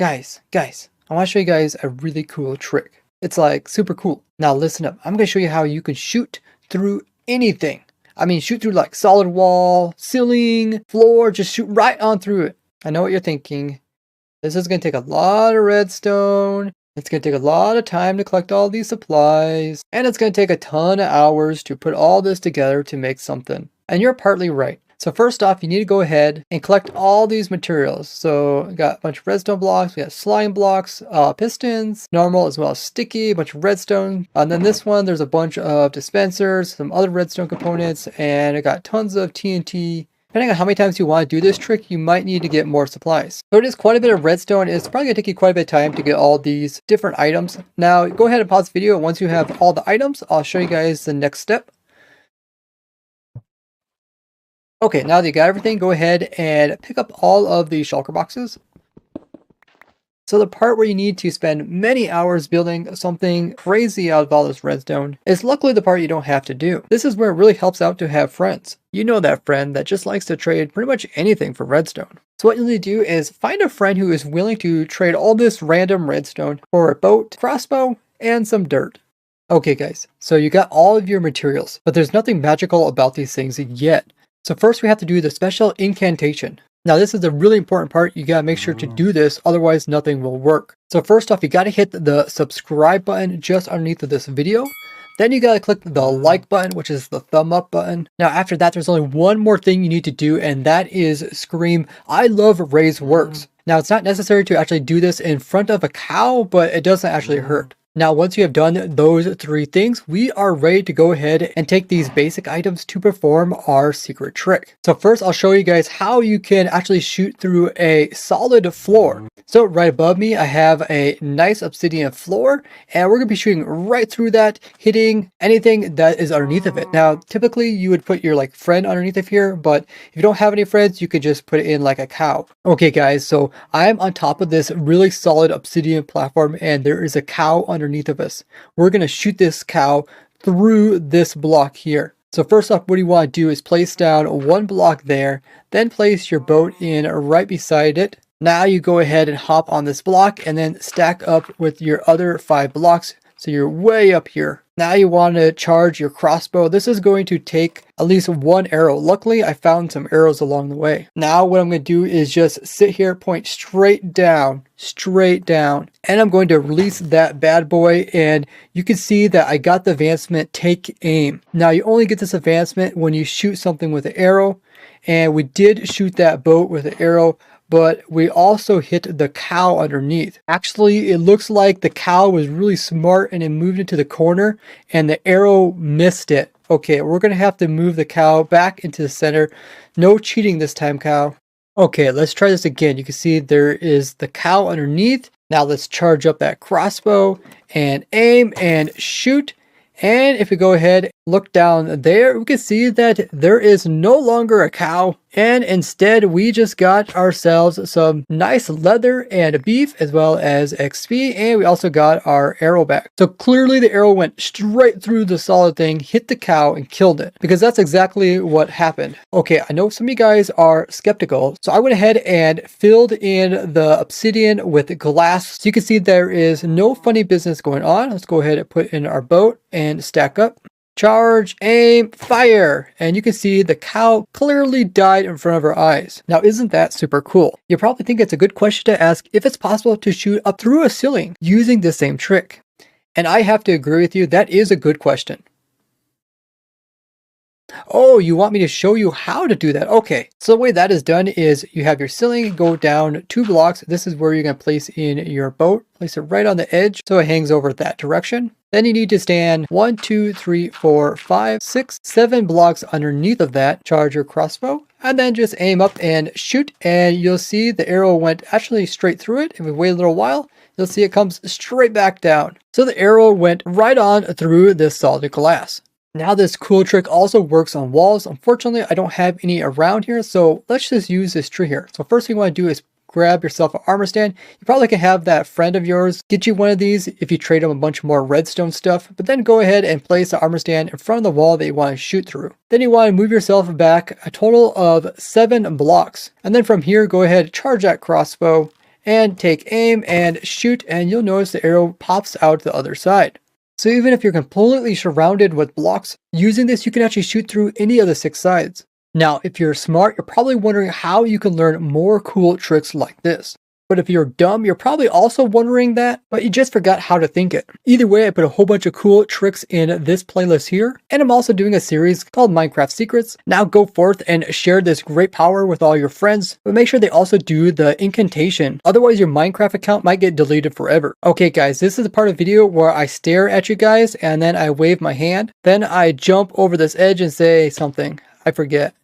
Guys, I want to show you guys a really cool trick. It's like super cool. Now listen up. I'm going to show you how you can shoot through anything. I mean, shoot through like solid wall, ceiling, floor, just shoot right on through it. I know what you're thinking. This is going to take a lot of redstone. It's going to take a lot of time to collect all these supplies. And it's going to take a ton of hours to put all this together to make something. And you're partly right. So first off, you need to go ahead and collect all these materials. So we got a bunch of redstone blocks, we got slime blocks, pistons, normal as well as sticky, a bunch of redstone. And then this one, there's a bunch of dispensers, some other redstone components, and I got tons of TNT. Depending on how many times you want to do this trick, you might need to get more supplies. So it is quite a bit of redstone. It's probably going to take you quite a bit of time to get all these different items. Now go ahead and pause the video. Once you have all the items, I'll show you guys the next step. Okay, now that you got everything, go ahead and pick up all of the shulker boxes. So the part where you need to spend many hours building something crazy out of all this redstone is luckily the part you don't have to do. This is where it really helps out to have friends. You know that friend that just likes to trade pretty much anything for redstone. So what you need to do is find a friend who is willing to trade all this random redstone for a boat, crossbow, and some dirt. Okay guys, so you got all of your materials, but there's nothing magical about these things yet. So first we have to do the special incantation. Now this is a really important part. You gotta make sure to do this, otherwise nothing will work. So first off, you gotta hit the subscribe button just underneath of this video. Then you gotta click the like button, which is the thumb up button. Now after that, there's only one more thing you need to do, and that is scream, "I love Ray's works." Now it's not necessary to actually do this in front of a cow, but it doesn't actually hurt. Now, once you have done those three things, we are ready to go ahead and take these basic items to perform our secret trick. So first, I'll show you guys how you can actually shoot through a solid floor. So right above me, I have a nice obsidian floor, and we're going to be shooting right through that, hitting anything that is underneath of it. Now, typically you would put your friend underneath of here, but if you don't have any friends, you could just put it in like a cow. Okay guys, so I'm on top of this really solid obsidian platform, and there is a cow underneath of us. We're going to shoot this cow through this block here. So first off, what you want to do is place down one block there, then place your boat in right beside it. Now you go ahead and hop on this block and then stack up with your other 5 blocks. So you're way up here. Now you want to charge your crossbow. This is going to take at least 1 arrow. Luckily, I found some arrows along the way. Now what I'm going to do is just sit here, point straight down. And I'm going to release that bad boy, and you can see that I got the advancement, take aim. Now you only get this advancement when you shoot something with an arrow, and we did shoot that boat with an arrow, but we also hit the cow underneath. Actually, it looks like the cow was really smart and it moved into the corner and the arrow missed it. Okay, we're gonna have to move the cow back into the center. No cheating this time, cow. Okay, let's try this again. You can see there is the cow underneath. Now let's charge up that crossbow and aim and shoot. And if we go ahead, look down there, we can see that there is no longer a cow. And instead, we just got ourselves some nice leather and beef as well as XP. And we also got our arrow back. So clearly the arrow went straight through the solid thing, hit the cow and killed it. Because that's exactly what happened. Okay, I know some of you guys are skeptical. So I went ahead and filled in the obsidian with glass. So you can see there is no funny business going on. Let's go ahead and put in our boat and stack up. Charge, aim, fire. And you can see the cow clearly died in front of our eyes. Now, isn't that super cool? You probably think it's a good question to ask if it's possible to shoot up through a ceiling using the same trick. And I have to agree with you, that is a good question. Oh, you want me to show you how to do that? Okay, so the way that is done is you have your ceiling, go down 2 blocks. This is where you're going to place in your boat. Place it right on the edge so it hangs over that direction. Then you need to stand 1, 2, 3, 4, 5, 6, 7 blocks underneath of that. Charge your crossbow and then just aim up and shoot. And you'll see the arrow went actually straight through it. If we wait a little while, you'll see it comes straight back down. So the arrow went right on through this solid glass. Now this cool trick also works on walls. Unfortunately, I don't have any around here, so let's just use this tree here. So first thing you want to do is grab yourself an armor stand. You probably can have that friend of yours get you one of these if you trade them a bunch more redstone stuff, but then go ahead and place the armor stand in front of the wall that you want to shoot through. Then you want to move yourself back a total of 7 blocks. And then from here, go ahead, charge that crossbow and take aim and shoot, and you'll notice the arrow pops out the other side. So even if you're completely surrounded with blocks, using this you can actually shoot through any of the 6 sides. Now, if you're smart, you're probably wondering how you can learn more cool tricks like this. But if you're dumb, you're probably also wondering that, but you just forgot how to think it. Either way, I put a whole bunch of cool tricks in this playlist here, and I'm also doing a series called Minecraft Secrets. Now go forth and share this great power with all your friends, but make sure they also do the incantation. Otherwise, your Minecraft account might get deleted forever. Okay guys, this is the part of the video where I stare at you guys, and then I wave my hand. Then I jump over this edge and say something. I forget.